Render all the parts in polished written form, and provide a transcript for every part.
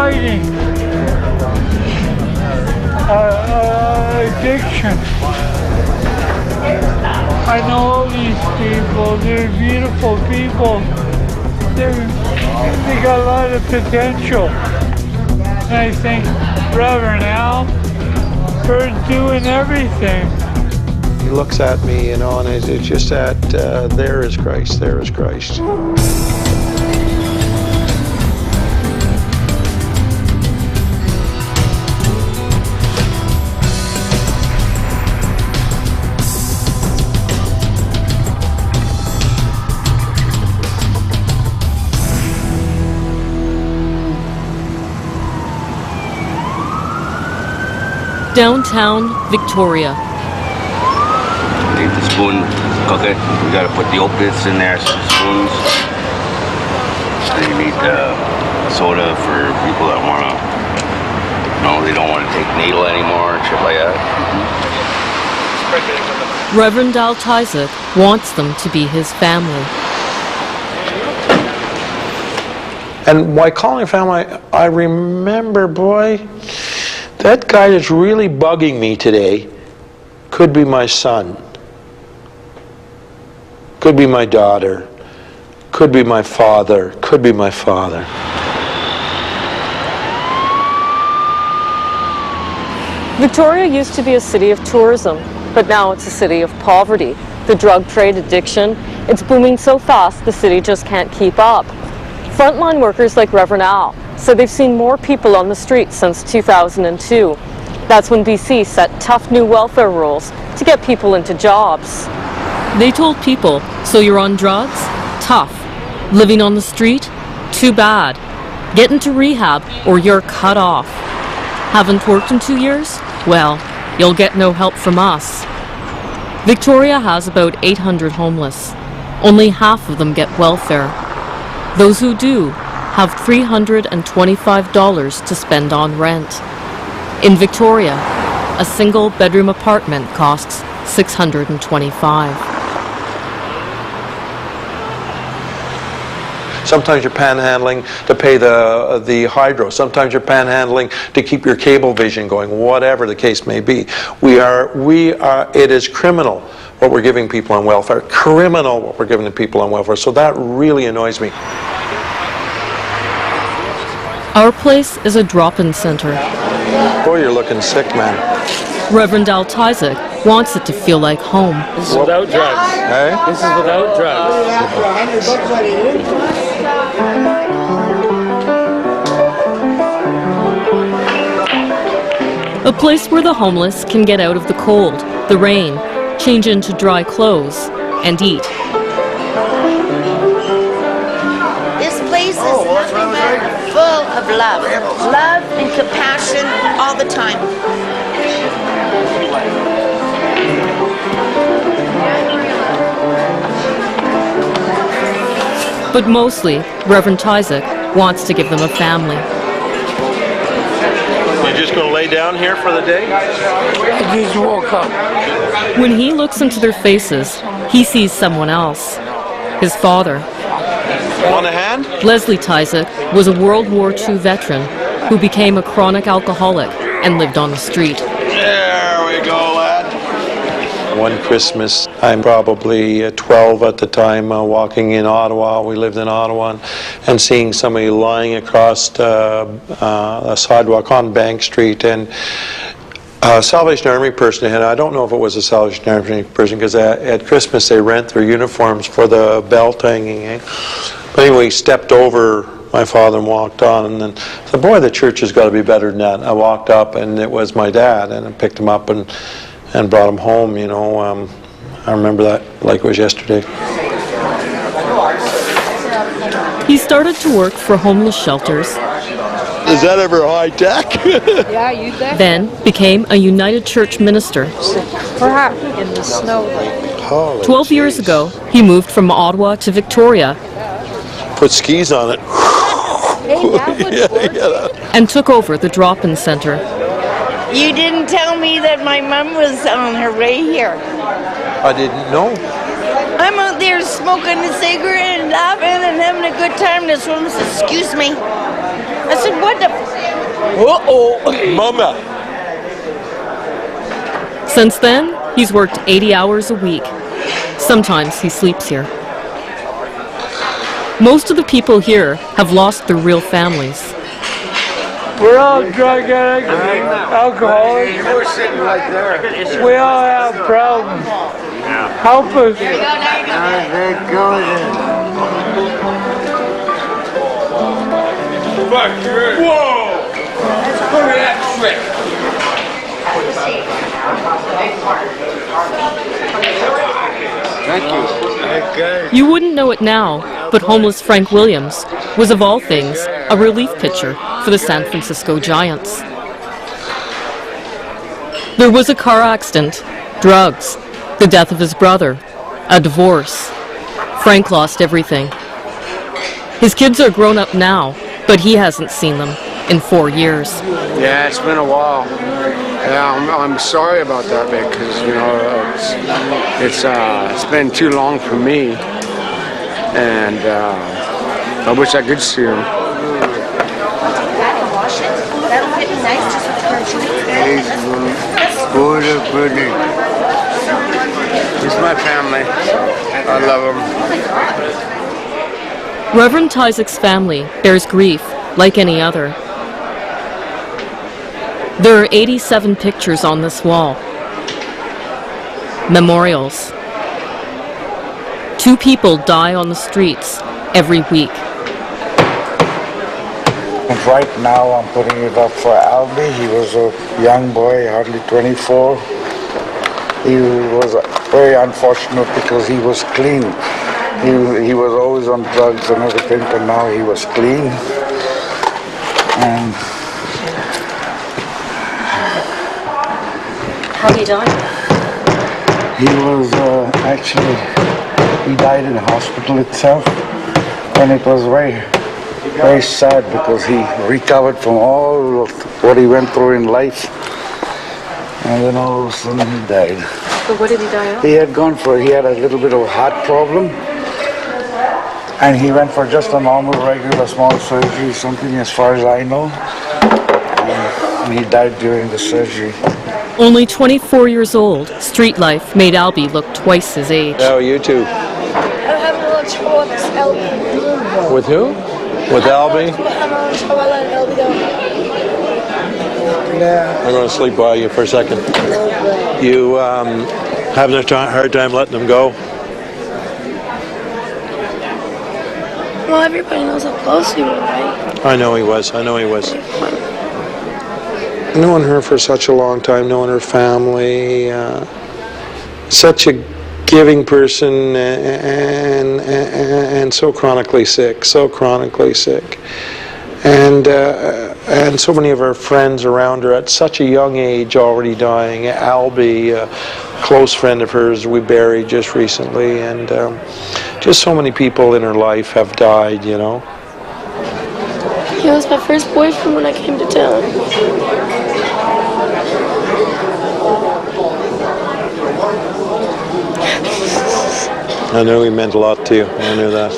fighting addiction. I know all these people. They're beautiful people. They got a lot of potential. And I think Reverend Al, for doing everything. He looks at me, you know, and it's just that there is Christ, there is Christ. Downtown Victoria. Take the spoon, cook it. We gotta put the opiates in there, some spoons. Then you need soda for people that wanna, they don't want to take needle anymore and shit like that. Reverend Al Tyzik wants them to be his family. And by calling family, I remember, boy, that guy that's really bugging me today could be my son, could be my daughter, could be my father, could be my father. Victoria used to be a city of tourism, but now it's a city of poverty. The drug trade, addiction, it's booming so fast the city just can't keep up. Frontline workers like Reverend Al said they've seen more people on the streets since 2002. That's when BC set tough new welfare rules to get people into jobs. They told people, so you're on drugs? Tough. Living on the street? Too bad. Get into rehab or you're cut off. Haven't worked in 2 years? Well, you'll get no help from us. Victoria has about 800 homeless. Only half of them get welfare. Those who do have $325 to spend on rent. In Victoria, a single bedroom apartment costs $625. Sometimes you're panhandling to pay the hydro. Sometimes you're panhandling to keep your cable vision going, whatever the case may be. It is criminal what we're giving people on welfare. Criminal what we're giving to people on welfare. So that really annoys me. Our place is a drop-in center. Boy, you're looking sick, man. Reverend Al Tyzik wants it to feel like home. This is without drugs. Hey? This is without drugs. A place where the homeless can get out of the cold, the rain, change into dry clothes, and eat. This place is nothing but full of love. Love and compassion all the time. But mostly, Reverend Tyzik wants to give them a family. You're just going to lay down here for the day? I just woke up. When he looks into their faces, he sees someone else. His father. Want a hand? Leslie Tyzik was a World War II veteran who became a chronic alcoholic and lived on the street. There we go, lad. One Christmas, I'm probably 12 at the time, walking in Ottawa. We lived in Ottawa, and seeing somebody lying across a sidewalk on Bank Street, and a Salvation Army person, and I don't know if it was a Salvation Army person, because at Christmas they rent their uniforms for the belt hanging. But anyway, he stepped over my father and walked on, and then I said, boy, the church has got to be better than that. I walked up, and it was my dad, and I picked him up and brought him home, you know. I remember that like it was yesterday. He started to work for homeless shelters. Is that ever high tech? Yeah, you bet. Then became a United Church minister. Perhaps in the snow. 12 years ago, he moved from Ottawa to Victoria. Put skis on it. Hey, that would work. And took over the drop-in center. You didn't tell me that my mom was on her way here. I didn't know. I'm out there smoking a cigarette and laughing and having a good time. This woman says, excuse me. I said, what the? Mama. Since then, he's worked 80 hours a week. Sometimes he sleeps here. Most of the people here have lost their real families. We're all drug addicts, alcoholics. We all have problems. Help us. Whoa! Look at that trick. Thank you. You wouldn't know it now, but homeless Frank Williams was, of all things, a relief pitcher for the San Francisco Giants. There was a car accident, drugs, the death of his brother, a divorce. Frank lost everything. His kids are grown up now, but he hasn't seen them in 4 years. Yeah, it's been a while. Yeah, I'm sorry about that, because you know it's been too long for me, and I wish I could see him. He's my family. I love him. Reverend Tysick's family bears grief like any other. There are 87 pictures on this wall. Memorials. 2 people die on the streets every week. And right now I'm putting it up for Albie. He was a young boy, hardly 24. He was very unfortunate because he was clean. He was always on drugs and everything, but now he was clean. And How did he die? he was he died in the hospital itself, and it was very, very sad because he recovered from all of what he went through in life, and then all of a sudden he died. But what did he die of? He had a little bit of a heart problem, and he went for just a normal, regular, small surgery, something as far as I know, and he died during the surgery. Only 24 years old, street life made Albie look twice his age. Oh, you too. I'm having a little trouble with this Albie. With who? With Albie? I'm having trouble letting Albie go. I'm going to sleep by you for a second. You having a hard time letting him go? Well, everybody knows how close you were, right? I know he was. Knowing her for such a long time, knowing her family, such a giving person, and so chronically sick, and so many of her friends around her at such a young age already dying. Albie, a close friend of hers, we buried just recently, and just so many people in her life have died, you know. He was my first boyfriend when I came to town. I knew he meant a lot to you. I knew that.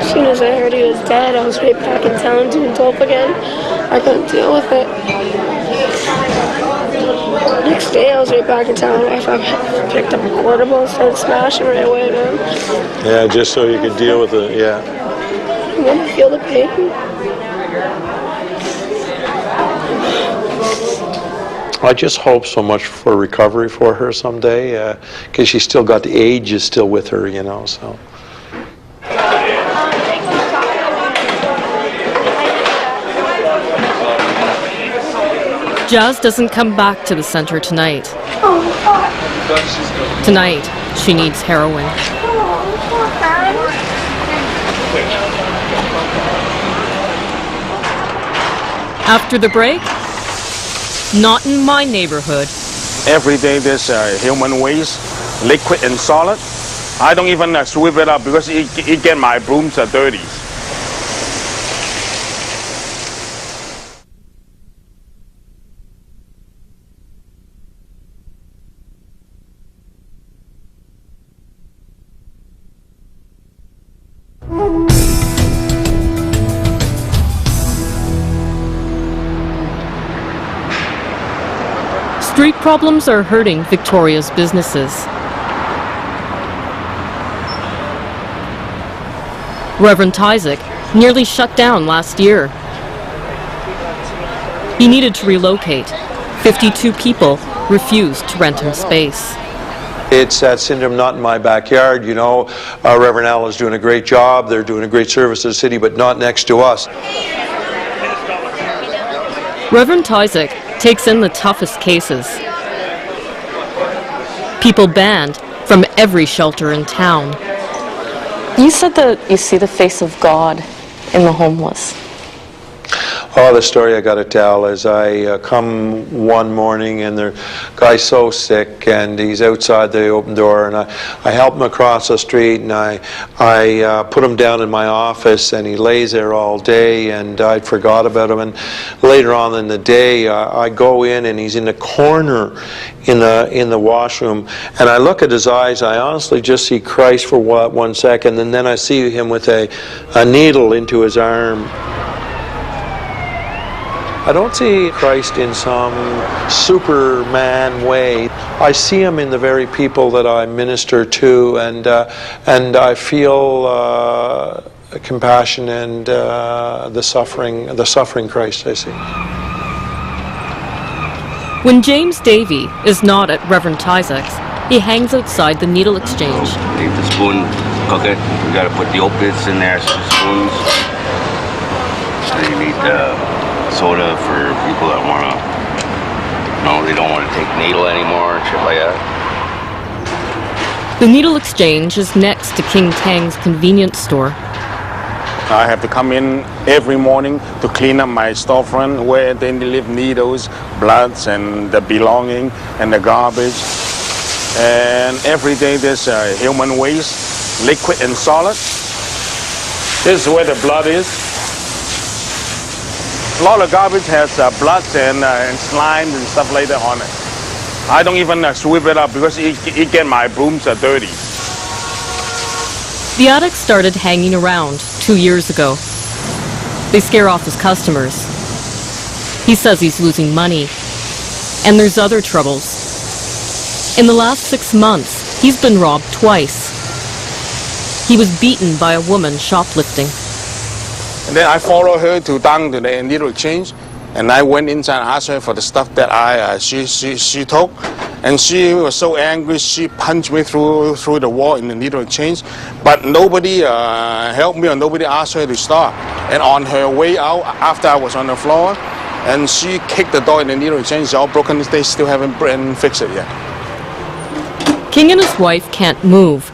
As soon as I heard he was dead, I was right back in town doing dope again. I couldn't deal with it. Next day, I was right back in town. I picked up a quarter bowl and started smashing right away, man. Yeah, just so you could deal with it, yeah. I want to feel the pain. I just hope so much for recovery for her someday, because she's still got the age is still with her, you know, so. Jazz doesn't come back to the center tonight. Tonight, she needs heroin. After the break, not in my neighborhood. Every day there's human waste, liquid and solid. I don't even sweep it up because it get my brooms dirty. Street problems are hurting Victoria's businesses. Reverend Isaac nearly shut down last year. He needed to relocate. 52 people refused to rent him space. It's that syndrome, not in my backyard, you know. Reverend Al is doing a great job. They're doing a great service to the city, but not next to us. Reverend Isaac takes in the toughest cases. People banned from every shelter in town. You said that you see the face of God in the homeless. Oh, the story I got to tell is I come one morning and the guy's so sick and he's outside the open door, and I help him across the street, and I put him down in my office, and he lays there all day, and I forgot about him. And later on in the day, I go in and he's in the corner in the washroom, and I look at his eyes. I honestly just see Christ for 1 second, and then I see him with a needle into his arm. I don't see Christ in some Superman way. I see him in the very people that I minister to, and I feel compassion and the suffering Christ I see. When James Davey is not at Reverend Isaac's, he hangs outside the needle exchange. Need the spoon, cook it. We got to put the opiates in there, spoons. And you need soda for people that want to, they don't want to take needle anymore, shit like that. The needle exchange is next to King Tang's convenience store. I have to come in every morning to clean up my storefront where they leave needles, bloods, and the belonging and the garbage. And every day there's human waste, liquid and solid. This is where the blood is. A lot of garbage has blood and slime and stuff like that on it. I don't even sweep it up because it get my brooms dirty. The addict started hanging around 2 years ago. They scare off his customers. He says he's losing money. And there's other troubles. In the last 6 months, he's been robbed twice. He was beaten by a woman shoplifting. And then I followed her down to the needle exchange, and I went inside and asked her for the stuff that she took, and she was so angry she punched me through the wall in the needle exchange, but nobody helped me or nobody asked her to stop. And on her way out, after I was on the floor, and she kicked the door in the needle exchange, it's all broken. They still haven't fixed it yet. King and his wife can't move.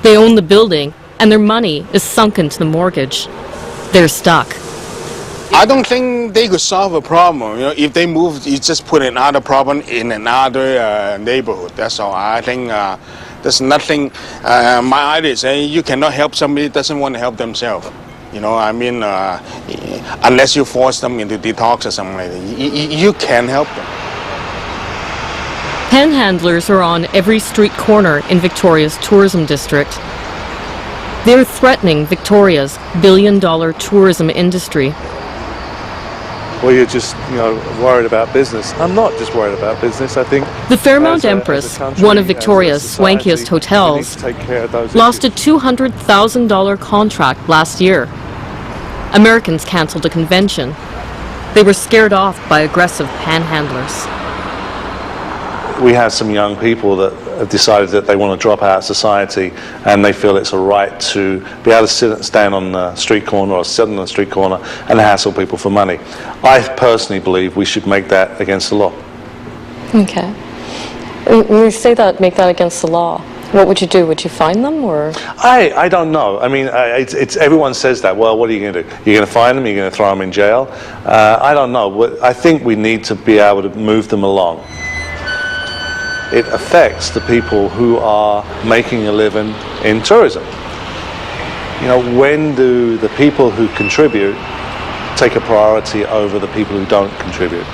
They own the building, and their money is sunk into the mortgage. They're stuck. I don't think they could solve a problem. If they move, you just put another problem in another neighborhood. That's all. I think there's nothing. My idea is you cannot help somebody who doesn't want to help themselves. Unless you force them into detox or something like that, you can't help them. Panhandlers are on every street corner in Victoria's tourism district. They're threatening Victoria's billion-dollar tourism industry. Well, you're just, worried about business. I'm not just worried about business. I think the Fairmount Empress, one of Victoria's swankiest hotels, lost a $200,000 contract last year. Americans canceled a convention. They were scared off by aggressive panhandlers. We have some young people that have decided that they want to drop out of society, and they feel it's a right to be able to stand on the street corner or sit on the street corner and hassle people for money. I personally believe we should make that against the law. Okay. When you say that, make that against the law, what would you do? Would you fine them, or? I don't know. I mean, it's everyone says that. Well, what are you going to do? You're going to fine them? You're going to throw them in jail? I don't know. I think we need to be able to move them along. It affects the people who are making a living in tourism. When do the people who contribute take a priority over the people who don't contribute?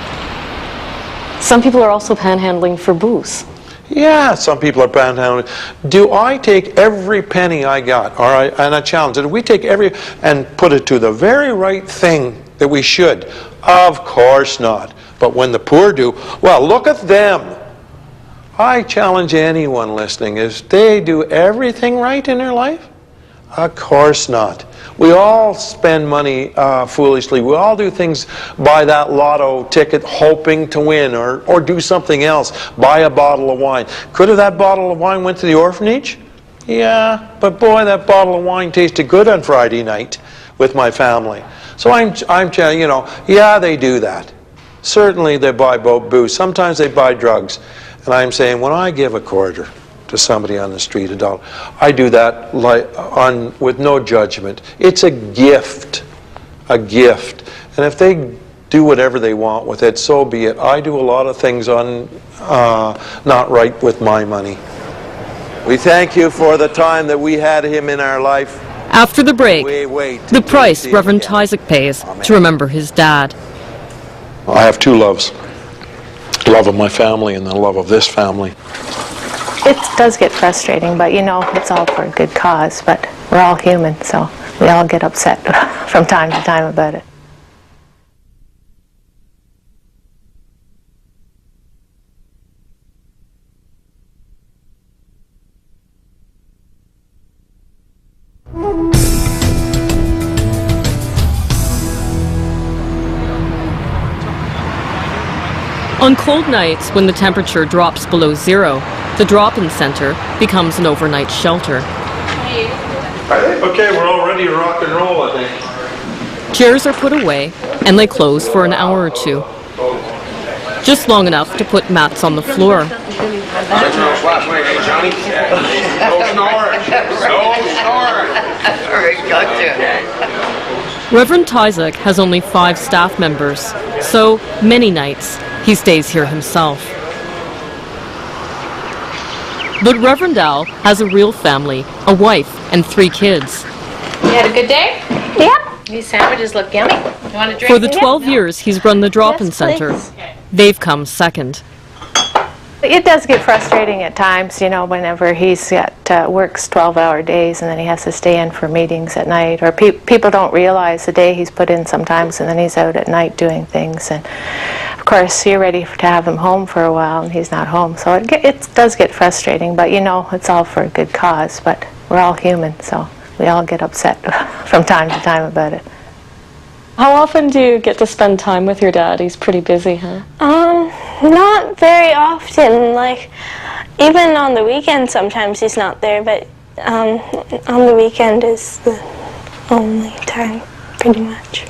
Some people are also panhandling for booze. Yeah, some people are panhandling. Do I take every penny I got, and I challenge it, do we take every and put it to the very right thing that we should? Of course not. But when the poor do, well, look at them. I challenge anyone listening, is they do everything right in their life? Of course not. We all spend money foolishly. We all do things, buy that lotto ticket hoping to win, or do something else, buy a bottle of wine. Could have that bottle of wine went to the orphanage? Yeah, but boy, that bottle of wine tasted good on Friday night with my family. So I'm you know, yeah, they do that. Certainly they buy booze. Sometimes they buy drugs. And I'm saying, when I give a quarter to somebody on the street, $1, I do that with no judgment. It's a gift, And if they do whatever they want with it, so be it. I do a lot of things not right with my money. We thank you for the time that we had him in our life. After the break, the price Reverend Tyzik pays to remember his dad. I have two loves. The love of my family and the love of this family. It does get frustrating, but you know, it's all for a good cause. But we're all human, so we all get upset from time to time about it. On cold nights, when the temperature drops below zero, the drop-in center becomes an overnight shelter. Okay, we're all ready to rock and roll, I think. Chairs are put away, and they close for an hour or two. Just long enough to put mats on the floor. Reverend Tyzik has only 5 staff members, so many nights he stays here himself. But Reverend Al has a real family, a wife and 3 kids. You had a good day? Yeah. These sandwiches look yummy. You want a drink? For the 12 years he's run the drop-in center, they've come second. It does get frustrating at times, you know, whenever he's works 12-hour days and then he has to stay in for meetings at night, or people don't realize the day he's put in sometimes, and then he's out at night doing things, and of course you're ready to have him home for a while and he's not home, so it does get frustrating, but you know, it's all for a good cause. But we're all human, so we all get upset from time to time about it. How often do you get to spend time with your dad? He's pretty busy, huh? Not very often. Like, even on the weekend sometimes he's not there, but on the weekend is the only time, pretty much.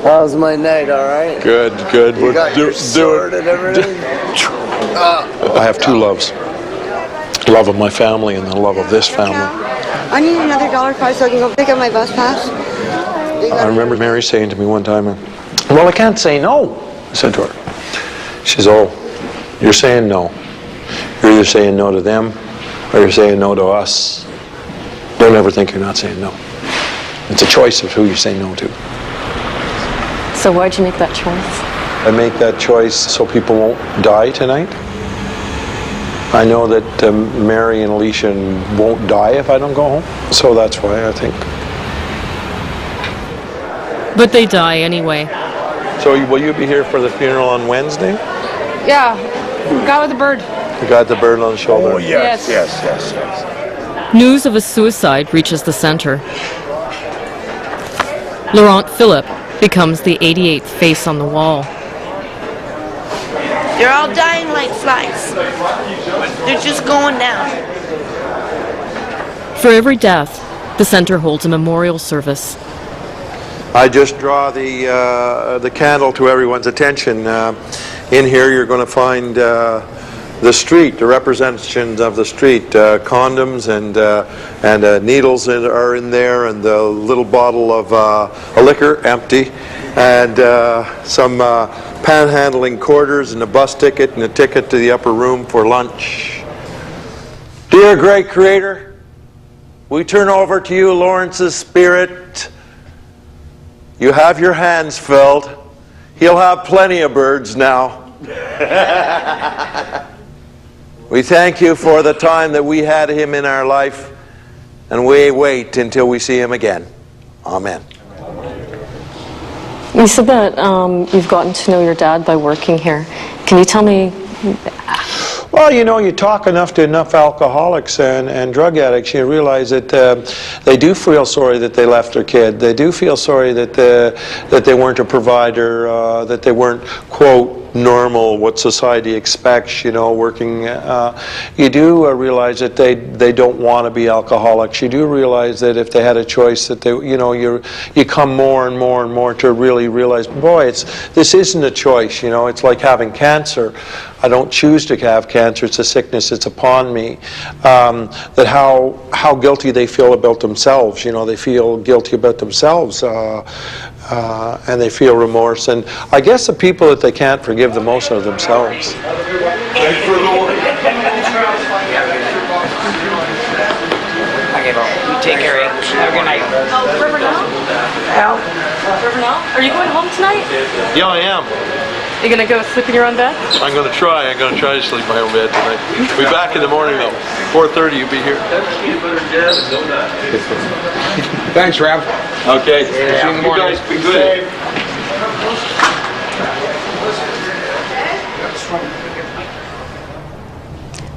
How's my night, all right? Good. You got your sword and everything? I have 2 loves. The love of my family and the love of this family. I need another $1.05 so I can go pick up my bus pass. I remember Mary saying to me one time, well, I can't say no, I said to her. She says, oh, you're saying no. You're either saying no to them or you're saying no to us. Don't ever think you're not saying no. It's a choice of who you say no to. So why'd you make that choice? I make that choice so people won't die tonight. I know that Mary and Alicia won't die if I don't go home, so that's why I think. But they die anyway. So will you be here for the funeral on Wednesday? Yeah, guy with the bird. The guy with the bird on the shoulder? Oh, yes. News of a suicide reaches the center. Laurent Philippe becomes the 88th face on the wall. They're all dying like flies. They're just going down. For every death, the center holds a memorial service. I just draw the candle to everyone's attention. In here you're going to find the street, the representations of the street. Condoms and needles are in there, and the little bottle of a liquor, empty, and some panhandling quarters and a bus ticket and a ticket to the upper room for lunch. Dear great Creator, we turn over to you Lawrence's spirit. You have your hands filled. He'll have plenty of birds now. We thank you for the time that we had him in our life, and we wait until we see him again. Amen. You said that you've gotten to know your dad by working here. Can you tell me? Well, you know, you talk enough to enough alcoholics and drug addicts, you realize that they do feel sorry that they left their kid. They do feel sorry that they weren't a provider, that they weren't, quote, normal, what society expects, you know, working. You do realize that they don't want to be alcoholics. You do realize that if they had a choice that they, you know, you come more and more and more to really realize, boy, this isn't a choice, you know, it's like having cancer. I don't choose to have cancer, it's a sickness, it's upon me. That how guilty they feel about themselves, you know, they feel guilty about themselves. And they feel remorse, and I guess the people that they can't forgive the most are themselves. Okay, well, you take care, eh? Have a good night. Oh, River now? Al? River now? Are you going home tonight? Yeah, I am. You gonna go sleep in your own bed? I'm going to try. I'm going to try to sleep in my own bed tonight. We'll be back in the morning though. 4:30, you'll be here. Thanks, Rav. Okay. See you in the morning. You guys be good.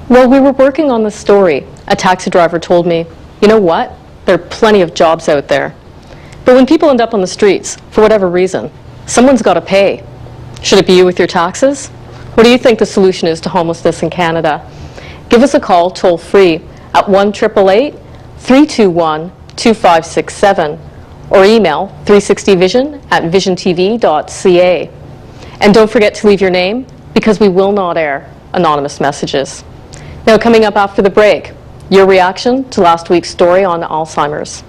While we were working on the story, a taxi driver told me, you know what? There are plenty of jobs out there. But when people end up on the streets, for whatever reason, someone's got to pay. Should it be you with your taxes? What do you think the solution is to homelessness in Canada? Give us a call toll-free at 1-888-321-2567 or email 360vision@visiontv.ca. And don't forget to leave your name because we will not air anonymous messages. Now, coming up after the break, your reaction to last week's story on Alzheimer's.